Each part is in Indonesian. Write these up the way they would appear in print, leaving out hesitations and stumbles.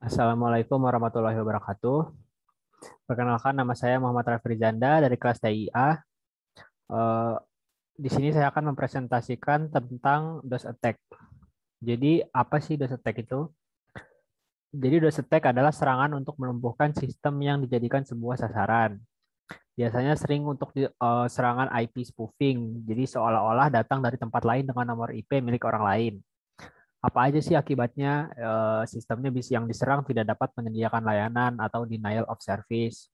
Assalamualaikum warahmatullahi wabarakatuh. Perkenalkan, nama saya Muhammad Rafri Janda dari kelas TIA. Eh, di sini saya akan mempresentasikan tentang DOS attack. Jadi, apa sih DOS attack itu? Jadi, DOS attack adalah serangan untuk melumpuhkan sistem yang dijadikan sebuah sasaran. Biasanya sering untuk serangan IP spoofing. Jadi, seolah-olah datang dari tempat lain dengan nomor IP milik orang lain. Apa aja sih akibatnya? Sistemnya bisa yang diserang tidak dapat menyediakan layanan atau denial of service.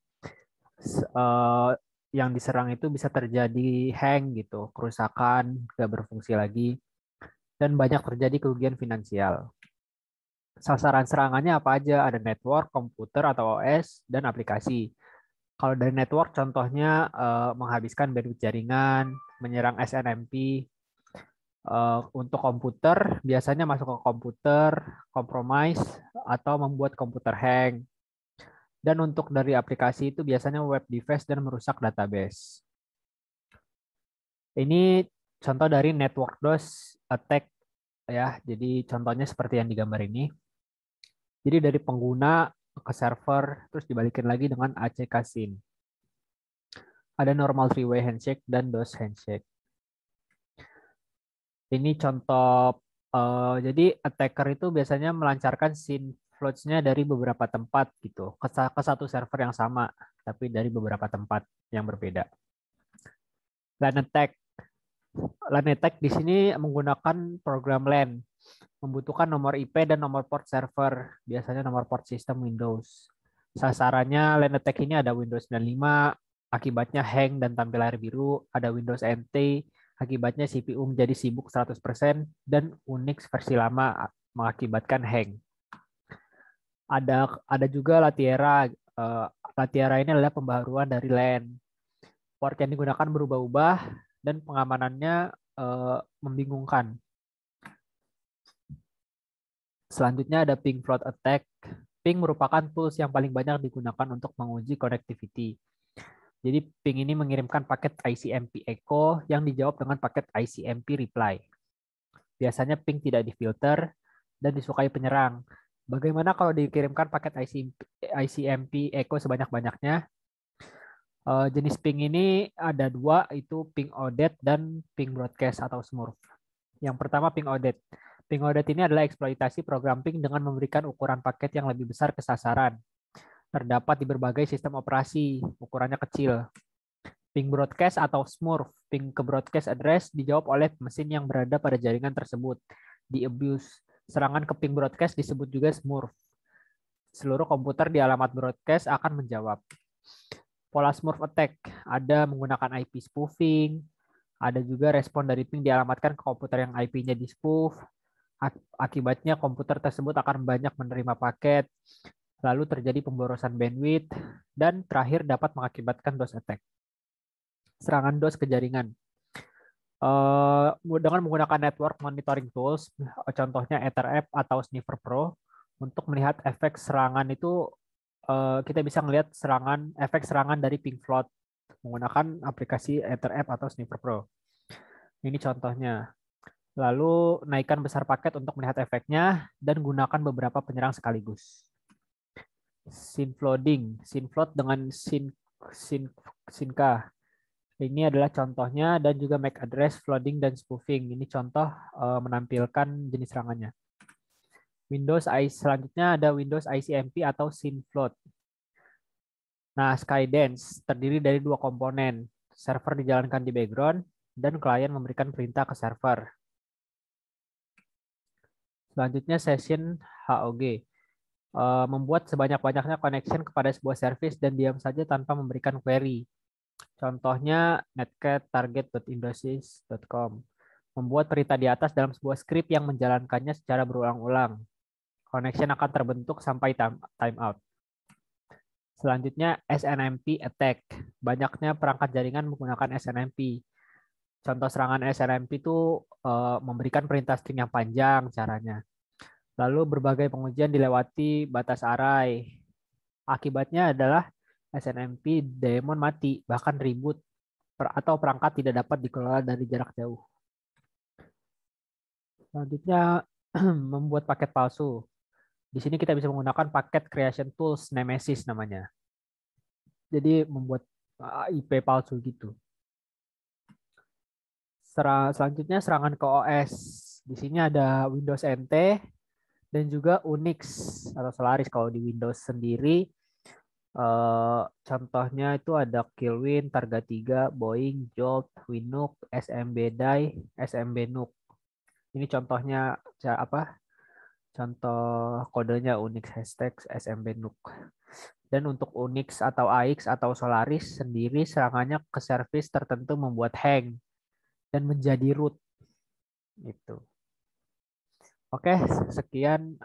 eh, yang diserang itu bisa terjadi hang gitu, kerusakan, nggak berfungsi lagi, dan banyak terjadi kerugian finansial. Sasaran serangannya apa aja? Ada network, komputer atau OS, dan aplikasi. Kalau dari network, contohnya menghabiskan bandwidth jaringan, menyerang SNMP. Untuk komputer, biasanya masuk ke komputer, compromise, atau membuat komputer hang. Dan untuk dari aplikasi itu biasanya web device dan merusak database. Ini contoh dari network DOS attack ya. Jadi contohnya seperti yang digambar ini. Jadi dari pengguna ke server terus dibalikin lagi dengan ACK SYN. Ada normal three-way handshake dan DOS handshake. Ini contoh jadi attacker itu biasanya melancarkan SYN floats-nya dari beberapa tempat gitu ke satu server yang sama tapi dari beberapa tempat yang berbeda. LAN attack. LAN attack di sini menggunakan program LAN, membutuhkan nomor IP dan nomor port server, biasanya nomor port sistem Windows. Sasarannya LAN attack ini ada Windows 95, akibatnya hang dan tampil layar biru, ada Windows NT, akibatnya CPU menjadi sibuk 100%, dan Unix versi lama mengakibatkan hang. Ada juga Latiera. Latiera ini adalah pembaharuan dari LAN. Port yang digunakan berubah-ubah dan pengamanannya membingungkan. Selanjutnya ada ping flood attack. Ping merupakan tools yang paling banyak digunakan untuk menguji connectivity. Jadi ping ini mengirimkan paket ICMP echo yang dijawab dengan paket ICMP reply. Biasanya ping tidak difilter dan disukai penyerang. Bagaimana kalau dikirimkan paket ICMP echo sebanyak-banyaknya? Jenis ping ini ada dua, itu ping audit dan ping broadcast atau smurf. Yang pertama ping audit. Ping audit ini adalah eksploitasi program ping dengan memberikan ukuran paket yang lebih besar ke sasaran. Terdapat di berbagai sistem operasi, ukurannya kecil. Ping broadcast atau smurf, ping ke broadcast address dijawab oleh mesin yang berada pada jaringan tersebut. Di abuse, serangan ke ping broadcast disebut juga smurf. Seluruh komputer di alamat broadcast akan menjawab. Pola smurf attack, ada menggunakan IP spoofing, ada juga respon dari ping dialamatkan ke komputer yang IP-nya di spoof. Akibatnya komputer tersebut akan banyak menerima paket, lalu terjadi pemborosan bandwidth, dan terakhir dapat mengakibatkan DOS attack. Serangan DOS ke jaringan. Dengan menggunakan network monitoring tools, contohnya Ethernet atau Sniffer Pro, untuk melihat efek serangan itu kita bisa melihat efek serangan dari ping flood menggunakan aplikasi Ethernet atau Sniffer Pro. Ini contohnya. Lalu naikkan besar paket untuk melihat efeknya dan gunakan beberapa penyerang sekaligus. Synflooding, synflood dengan sync. Ini adalah contohnya dan juga MAC address flooding dan spoofing. Ini contoh menampilkan jenis serangannya. Selanjutnya ada Windows ICMP atau synflood. Nah, Skydance terdiri dari dua komponen. Server dijalankan di background dan klien memberikan perintah ke server. Selanjutnya session HOG. Membuat sebanyak-banyaknya connection kepada sebuah service dan diam saja tanpa memberikan query. Contohnya netcat target.indosys.com. Membuat perintah di atas dalam sebuah script yang menjalankannya secara berulang-ulang. Connection akan terbentuk sampai timeout. Selanjutnya SNMP attack. Banyaknya perangkat jaringan menggunakan SNMP. Contoh serangan SNMP itu memberikan perintah string yang panjang caranya. Lalu berbagai pengujian dilewati batas array. Akibatnya adalah SNMP daemon mati, bahkan reboot atau perangkat tidak dapat dikelola dari jarak jauh. Selanjutnya membuat paket palsu. Di sini kita bisa menggunakan paket creation tools Nemesis namanya. Jadi membuat IP palsu gitu. Selanjutnya serangan ke OS. Di sini ada Windows NT dan juga Unix atau Solaris kalau di Windows sendiri. Contohnya itu ada Killwin, Targa 3, Boeing, Jolt, Winux, SMB Die, SMB Nuk. Ini contohnya apa? Contoh kodenya Unix hashtag SMB Nuk. Dan untuk Unix atau AX atau Solaris sendiri serangannya ke service tertentu membuat hang dan menjadi root. Itu. Oke, sekian.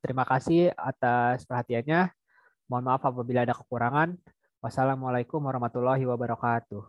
Terima kasih atas perhatiannya. Mohon maaf apabila ada kekurangan. Wassalamualaikum warahmatullahi wabarakatuh.